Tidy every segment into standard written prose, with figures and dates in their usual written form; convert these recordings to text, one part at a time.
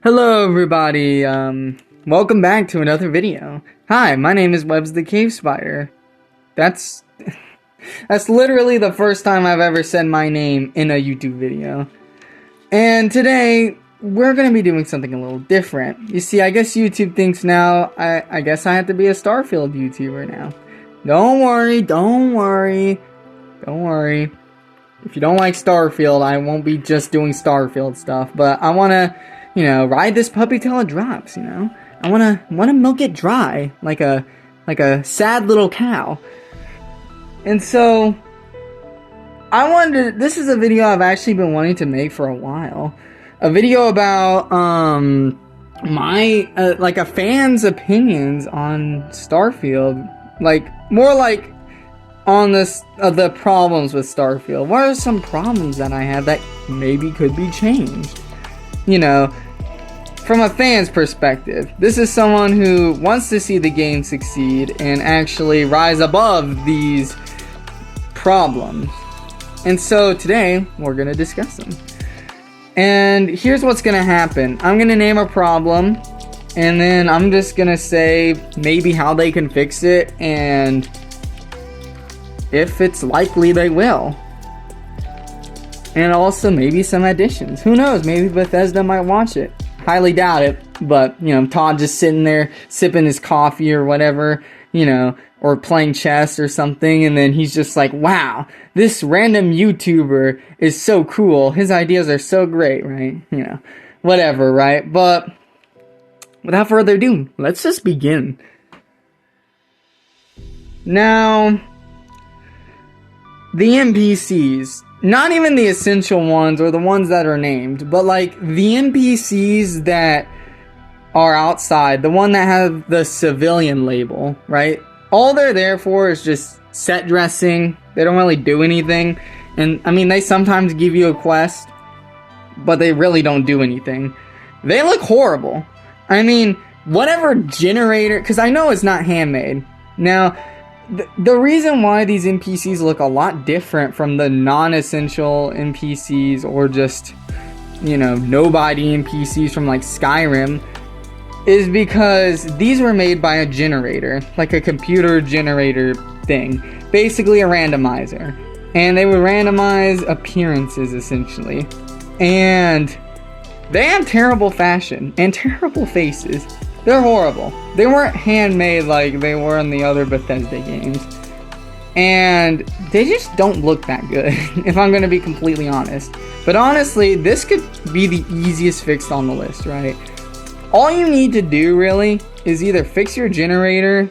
Hello everybody, welcome back to another video. Hi, my name is Webs the Cave Spider. That's literally the first time I've ever said my name in a YouTube video. And today, we're gonna be doing something a little different. You see, I guess YouTube thinks now, I guess I have to be a Starfield YouTuber now. Don't worry. If you don't like Starfield, I won't be just doing Starfield stuff, but I wanna, ride this puppy till it drops, I wanna milk it dry, like a sad little cow. And so, this is a video I've actually been wanting to make for a while. A video about, a fan's opinions on Starfield. More like, on the problems with Starfield. What are some problems that I have that maybe could be changed? From a fan's perspective. This is someone who wants to see the game succeed and actually rise above these problems. And so today, we're going to discuss them. And here's what's going to happen. I'm going to name a problem, and then I'm just going to say maybe how they can fix it, and if it's likely they will. And also maybe some additions. Who knows? Maybe Bethesda might watch it. Highly doubt it. But, Todd just sitting there sipping his coffee or whatever, or playing chess or something. And then he's just like, wow, this random YouTuber is so cool. His ideas are so great, right? Whatever, right? But without further ado, let's just begin. Now, the NPCs, not even the essential ones or the ones that are named, but the NPCs that are outside, the one that have the civilian label, right? All they're there for is just set dressing. They don't really do anything. And they sometimes give you a quest, but they really don't do anything. They look horrible. Whatever generator, because I know it's not handmade. Now, the reason why these NPCs look a lot different from the non-essential NPCs or just, nobody NPCs from Skyrim is because these were made by a generator, like a computer generator thing, basically a randomizer. And they would randomize appearances essentially. And they have terrible fashion and terrible faces. They're horrible. They weren't handmade like they were in the other Bethesda games. And they just don't look that good, if I'm going to be completely honest. But honestly, this could be the easiest fix on the list, right? All you need to do, really, is either fix your generator,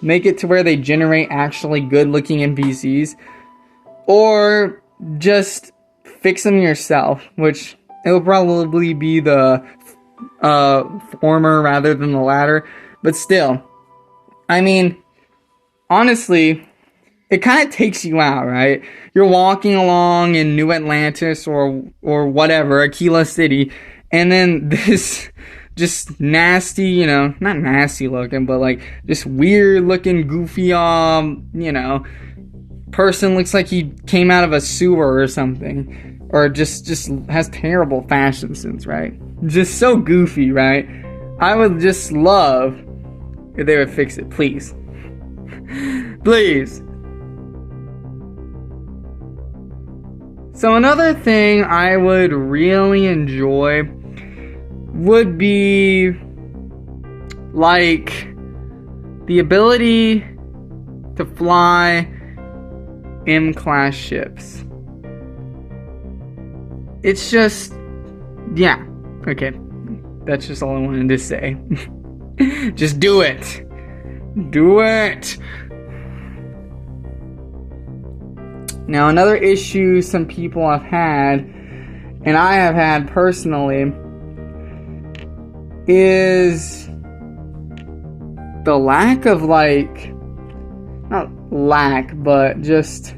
make it to where they generate actually good-looking NPCs, or just fix them yourself, which it will probably be the former rather than the latter, but still, honestly, it kind of takes you out, right? You're walking along in New Atlantis or whatever, Aquila City, and then this just nasty, not nasty looking, but just weird looking, goofy, person looks like he came out of a sewer or something. Or just has terrible fashion sense, right? Just so goofy, right? I would just love if they would fix it, please. Please. So another thing I would really enjoy would be the ability to fly M-class ships. It's just, yeah, okay, that's just all I wanted to say. Just do it. Do it. Now, another issue some people have had, and I have had personally, is the lack of not lack, but just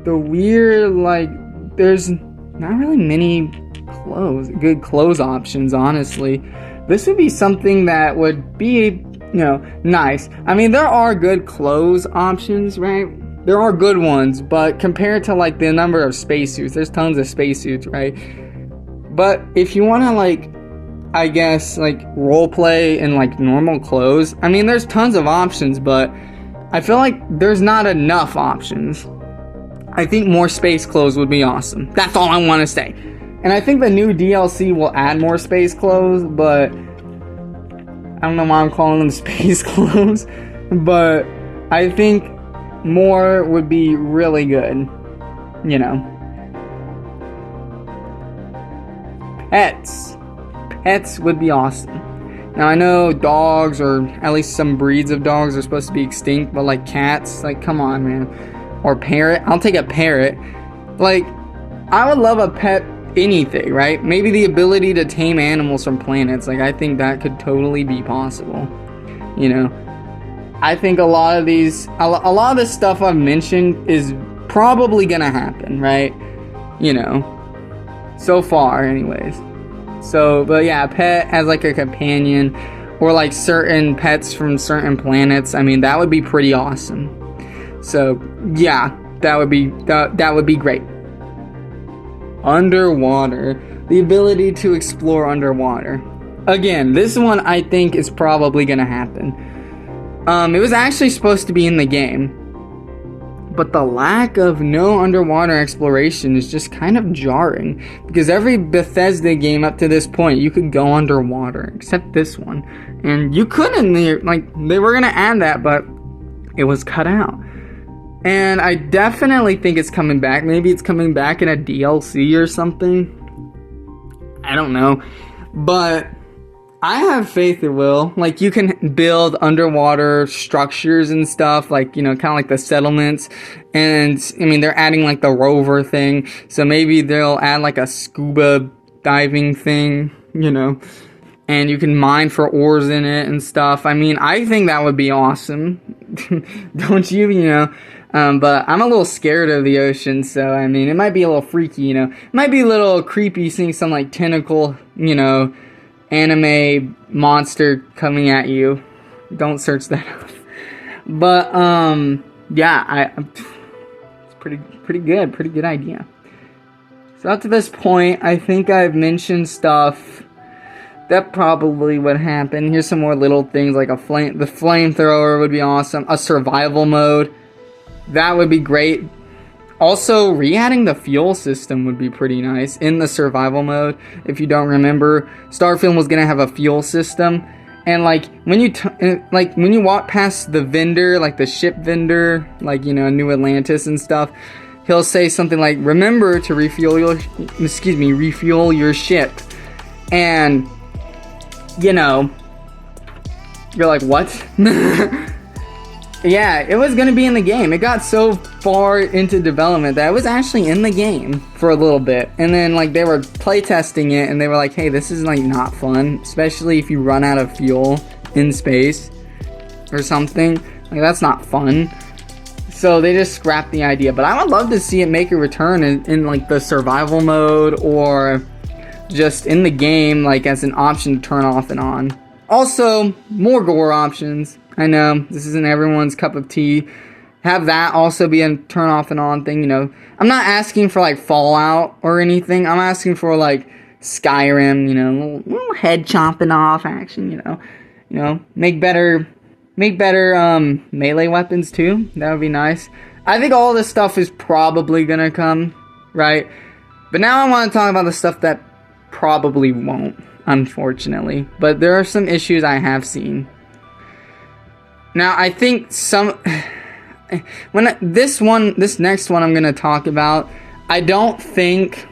the weird, there's not really many good clothes options, honestly. This would be something that would be, nice. There are good clothes options, right? There are good ones, but compared to the number of spacesuits, there's tons of spacesuits, right? But if you want to, like, I guess, like, role play in, like, normal clothes, I mean, there's tons of options, but I feel like there's not enough options. I think more space clothes would be awesome. That's all I want to say. And I think the new DLC will add more space clothes, but I don't know why I'm calling them space clothes, but I think more would be really good, you know. Pets would be awesome. Now I know dogs, or at least some breeds of dogs, are supposed to be extinct, but like cats, like come on, man. Or parrot, I'll take a parrot. Like, I would love a pet anything, right? Maybe the ability to tame animals from planets. Like, I think that could totally be possible, you know. I think a lot of this stuff I've mentioned is probably gonna happen, right? You know, so far anyways. So, but yeah, a pet as like a companion, or like certain pets from certain planets, I mean, that would be pretty awesome. So yeah, that would be great. Underwater, the ability to explore underwater. Again, this one I think is probably gonna happen. It was actually supposed to be in the game, but the lack of no underwater exploration is just kind of jarring, because every Bethesda game up to this point you could go underwater except this one, and you couldn't. Like, they were gonna add that, but it was cut out. And I definitely think it's coming back. Maybe it's coming back in a DLC or something. I don't know. But I have faith it will. Like, you can build underwater structures and stuff. Like, you know, kind of like the settlements. And, I mean, they're adding, like, the rover thing. So maybe they'll add, like, a scuba diving thing, you know. And you can mine for ores in it and stuff. I mean, I think that would be awesome. Don't you, you know? But I'm a little scared of the ocean, so, I mean, it might be a little freaky, you know. It might be a little creepy seeing some, like, tentacle, you know, anime monster coming at you. Don't search that up. But, yeah, it's pretty good idea. So up to this point, I think I've mentioned stuff that probably would happen. Here's some more little things, like the flamethrower would be awesome. A survival mode. That would be great. Also, re-adding the fuel system would be pretty nice in the survival mode. If you don't remember, Starfield was gonna have a fuel system, and like when you walk past the vendor, like the ship vendor, like, you know, New Atlantis and stuff, he'll say something like, "Remember to refuel your ship," and you know, you're like, what? Yeah, it was gonna be in the game. It got so far into development that it was actually in the game for a little bit. And then, like, they were playtesting it, and they were like, hey, this is, like, not fun. Especially if you run out of fuel in space or something. Like, that's not fun. So they just scrapped the idea. But I would love to see it make a return in like, the survival mode, or just in the game, like, as an option to turn off and on. Also, more gore options. I know, this isn't everyone's cup of tea. Have that also be a turn off and on thing, you know. I'm not asking for, like, Fallout or anything. I'm asking for, like, Skyrim, you know, little head chomping off action, you know. Make better melee weapons, too. That would be nice. I think all this stuff is probably gonna come, right? But now I want to talk about the stuff that probably won't, unfortunately. But there are some issues I have seen. Now, I think this next one I'm going to talk about, I don't think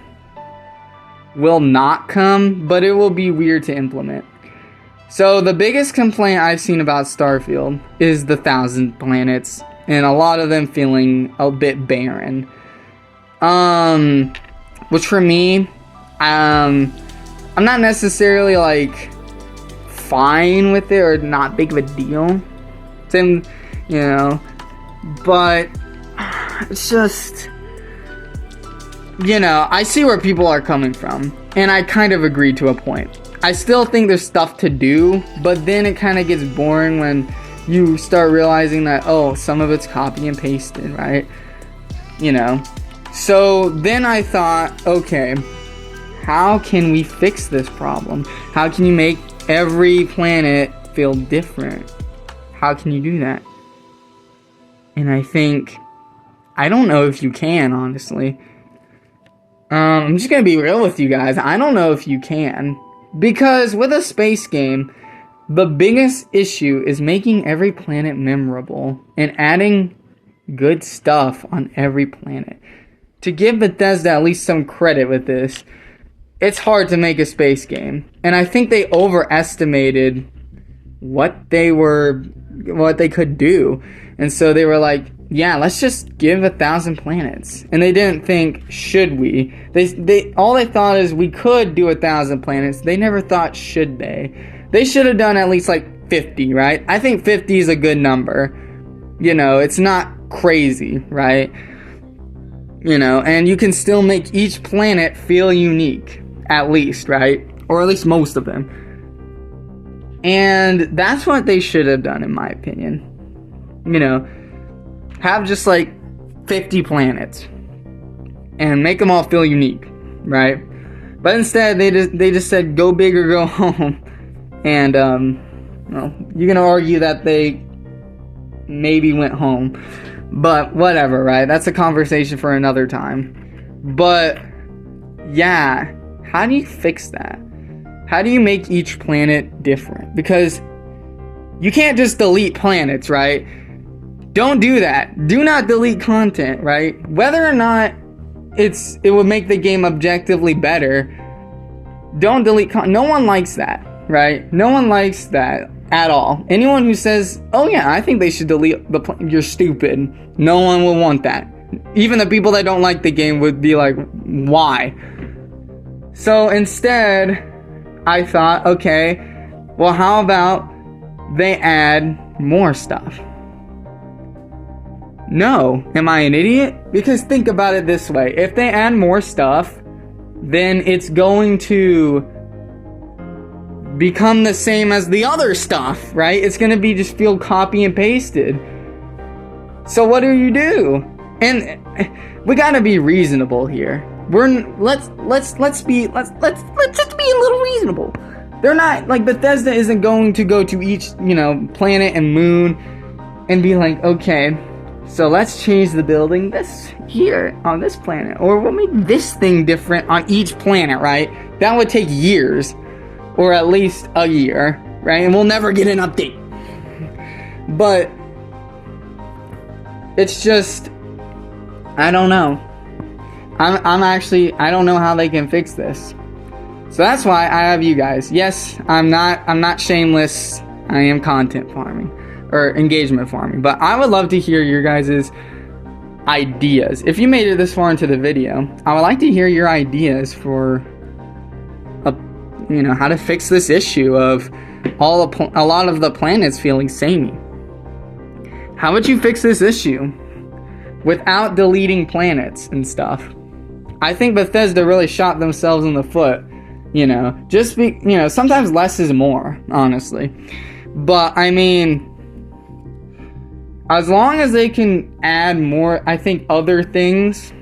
will not come, but it will be weird to implement. So, the biggest complaint I've seen about Starfield is the 1,000 planets, and a lot of them feeling a bit barren. Which for me, I'm not necessarily, like, fine with it, or not big of a deal. You know, but it's just, you know, I see where people are coming from, and I kind of agree to a point. I still think there's stuff to do, but then it kind of gets boring when you start realizing that, oh, some of it's copy and pasted, right? You know, so then I thought, okay, how can we fix this problem? How can you make every planet feel different? How can you do that? And I don't know if you can, honestly. I'm just gonna be real with you guys. I don't know if you can. Because with a space game, the biggest issue is making every planet memorable and adding good stuff on every planet. To give Bethesda at least some credit with this, it's hard to make a space game. And I think they overestimated what they could do. And so they were like, yeah, let's just give 1,000 planets. And they didn't think, should we? All they thought is we could do 1,000 planets. They never thought, should they? They should have done at least like 50, right? I think 50 is a good number. You know, it's not crazy, right? You know, and you can still make each planet feel unique, at least, right? Or at least most of them. And that's what they should have done, in my opinion. You know, have just like 50 planets and make them all feel unique, right? But instead, they just said go big or go home. And well, you're gonna argue that they maybe went home, but whatever, right? That's a conversation for another time. But yeah, how do you fix that? How do you make each planet different? Because you can't just delete planets, right? Don't do that. Do not delete content, right? Whether or not it would make the game objectively better, don't delete content. No one likes that, right? No one likes that at all. Anyone who says, oh yeah, I think they should delete you're stupid. No one will want that. Even the people that don't like the game would be like, why? So instead, I thought, okay, well, how about they add more stuff? No. Am I an idiot? Because think about it this way. If they add more stuff, then it's going to become the same as the other stuff, right? It's going to be just feel copy and pasted. So what do you do? And we got to be reasonable here. Let's just be a little reasonable. They're not like Bethesda isn't going to go to each, planet and moon and be like, okay, so let's change the building this here on this planet, or we'll make this thing different on each planet, right? That would take years, or at least a year, right? And we'll never get an update. But it's just, I don't know. I don't know how they can fix this. So that's why I have you guys. Yes, I'm not shameless. I am content farming or engagement farming, but I would love to hear your guys' ideas. If you made it this far into the video, I would like to hear your ideas for how to fix this issue of a lot of the planets feeling samey. How would you fix this issue without deleting planets and stuff? I think Bethesda really shot themselves in the foot. Sometimes less is more, honestly. But I mean, as long as they can add more, I think, other things,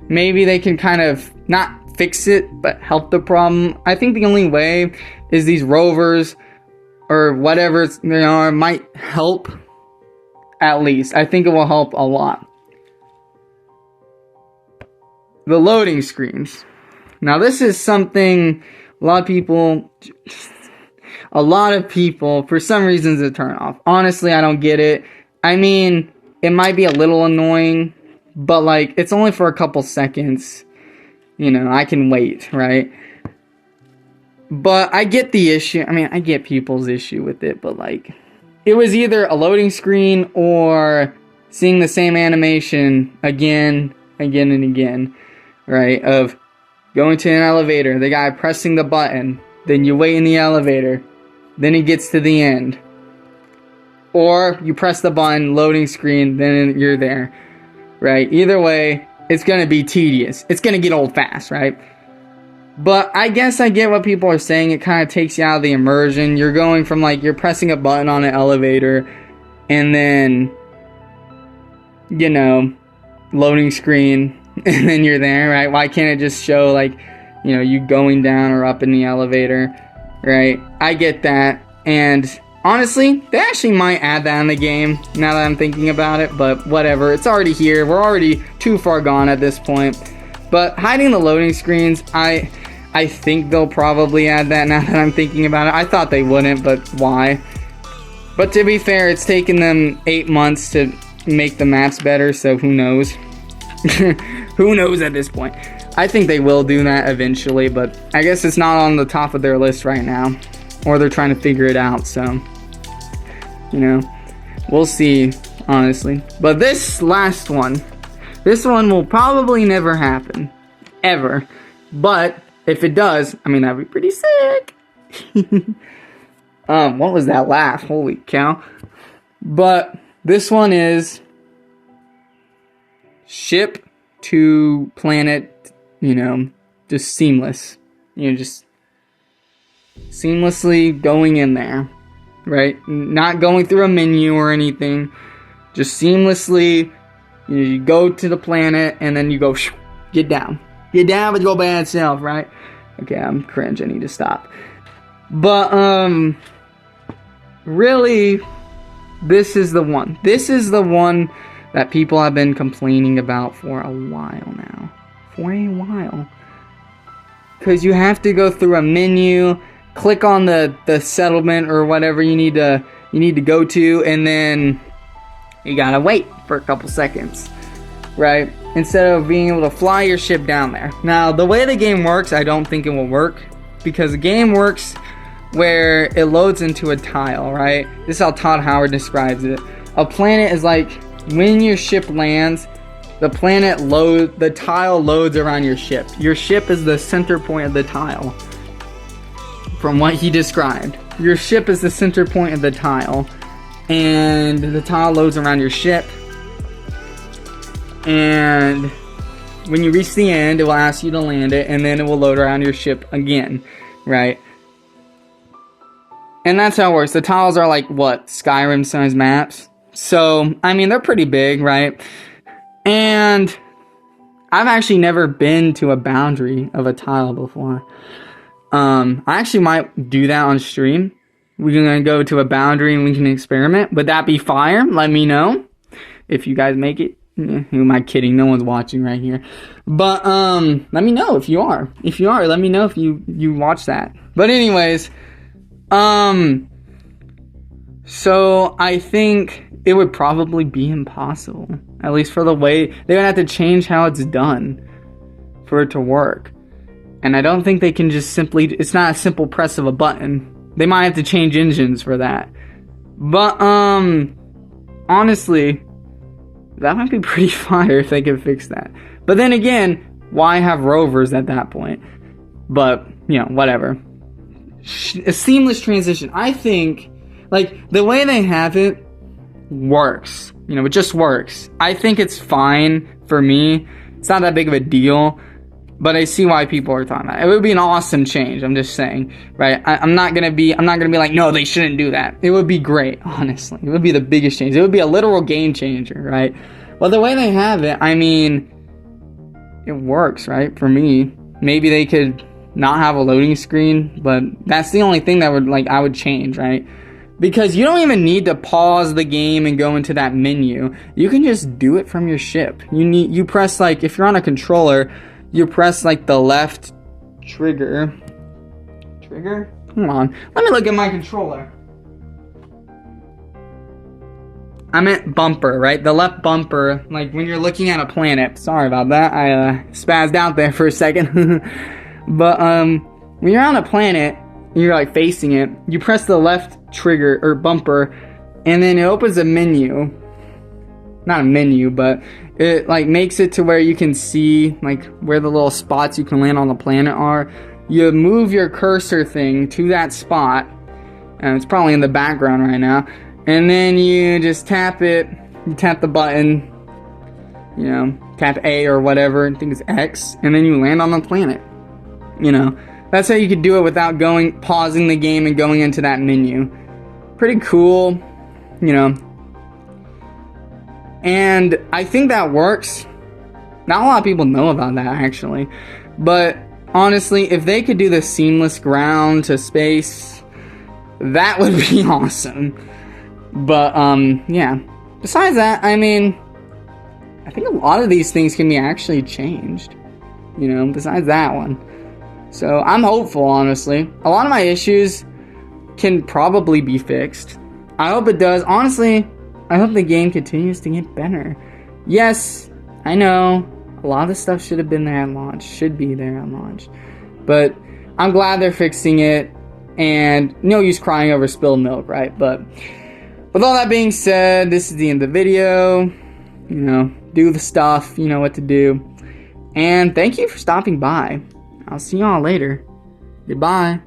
maybe they can kind of not fix it, but help the problem. I think the only way is these rovers or whatever they are might help. At least I think it will help a lot. The loading screens. Now this is something a lot of people for some reasons to turn off. Honestly, I don't get it. I mean, it might be a little annoying, but like it's only for a couple seconds. I can wait, right? But I get the issue. I mean, I get people's issue with it, but like it was either a loading screen or seeing the same animation again and again, right? Of going to an elevator, the guy pressing the button, then you wait in the elevator, then it gets to the end. Or you press the button, loading screen, then you're there, right? Either way, it's going to be tedious. It's going to get old fast, right? But I guess I get what people are saying. It kind of takes you out of the immersion. You're going from you're pressing a button on an elevator and then, loading screen and then you're there, right? Why can't it just show you know, you going down or up in the elevator, right? I get that. And honestly, they actually might add that in the game now that I'm thinking about it, but whatever. It's already here. We're already too far gone at this point. But hiding the loading screens, I think they'll probably add that now that I'm thinking about it. I thought they wouldn't, but why? But to be fair, it's taken them 8 months to make the maps better, so who knows? Who knows at this point? I think they will do that eventually, but I guess it's not on the top of their list right now. Or they're trying to figure it out, so, you know, we'll see, honestly. But this last one, this one will probably never happen, ever. But if it does, I mean, that'd be pretty sick. What was that laugh? Holy cow. But this one is ship to planet, you know, just seamless. You know, just seamlessly going in there, right? Not going through a menu or anything. Just seamlessly, you know, you go to the planet and then you go, get down. Get down with your bad self, right? Okay, I'm cringe. I need to stop. But, really, this is the one. This is the one that people have been complaining about for a while now. For a while. Because you have to go through a menu, click on the settlement or whatever you need to go to, and then you gotta wait for a couple seconds, right? Instead of being able to fly your ship down there. Now, the way the game works, I don't think it will work, because the game works where it loads into a tile, right? This is how Todd Howard describes it. A planet is like when your ship lands, the tile loads around your ship. Your ship is the center point of the tile. From what he described, your ship is the center point of the tile, and the tile loads around your ship. And when you reach the end, it will ask you to land it, and then it will load around your ship again, right? And that's how it works. The tiles are like, what, Skyrim-sized maps? So, I mean, they're pretty big, right? And I've actually never been to a boundary of a tile before. I actually might do that on stream. We're gonna go to a boundary and we can experiment. Would that be fire? Let me know if you guys make it. Who am I kidding? No one's watching right here. But let me know if you are. If you are, let me know if you watch that. But anyways, so I think it would probably be impossible. At least for the way they would have to change how it's done for it to work. And I don't think they can just simply, it's not a simple press of a button. They might have to change engines for that. But, honestly, that might be pretty fire if they could fix that. But then again, why have rovers at that point? But, you know, whatever. A seamless transition. I think, like, the way they have it works. You know, it just works. I think it's fine for me. It's not that big of a deal. But I see why people are talking about it. It would be an awesome change. I'm just saying, right? I'm not gonna be like, no, they shouldn't do that. It would be great, honestly. It would be the biggest change. It would be a literal game changer, right? Well, the way they have it, I mean, it works, right? For me, maybe they could not have a loading screen, but that's the only thing that would, like, I would change, right? Because you don't even need to pause the game and go into that menu. You can just do it from your ship. You press, like, if you're on a controller, you press, like, the left trigger. Trigger? Come on. Let me look at my controller. I meant bumper, right? The left bumper, like, when you're looking at a planet. Sorry about that. I spazzed out there for a second. But, when you're on a planet, you're, like, facing it, you press the left trigger, or bumper, and then it opens a menu. Not a menu, but it, like, makes it to where you can see, like, where the little spots you can land on the planet are. You move your cursor thing to that spot, and it's probably in the background right now, and then you just tap it, you tap the button, you know, tap A or whatever, I think it's X, and then you land on the planet. You know, that's how you could do it without pausing the game and going into that menu. Pretty cool, you know. And I think that works. Not a lot of people know about that, actually. But honestly, if they could do the seamless ground to space, that would be awesome. But, yeah. Besides that, I mean, I think a lot of these things can be actually changed. You know, besides that one. So, I'm hopeful, honestly. A lot of my issues can probably be fixed. I hope it does. Honestly, I hope the game continues to get better. Yes, I know, a lot of the stuff should have been there at launch. Should be there at launch. But I'm glad they're fixing it. And no use crying over spilled milk, right? But with all that being said, this is the end of the video. You know, do the stuff. You know what to do. And thank you for stopping by. I'll see y'all later. Goodbye.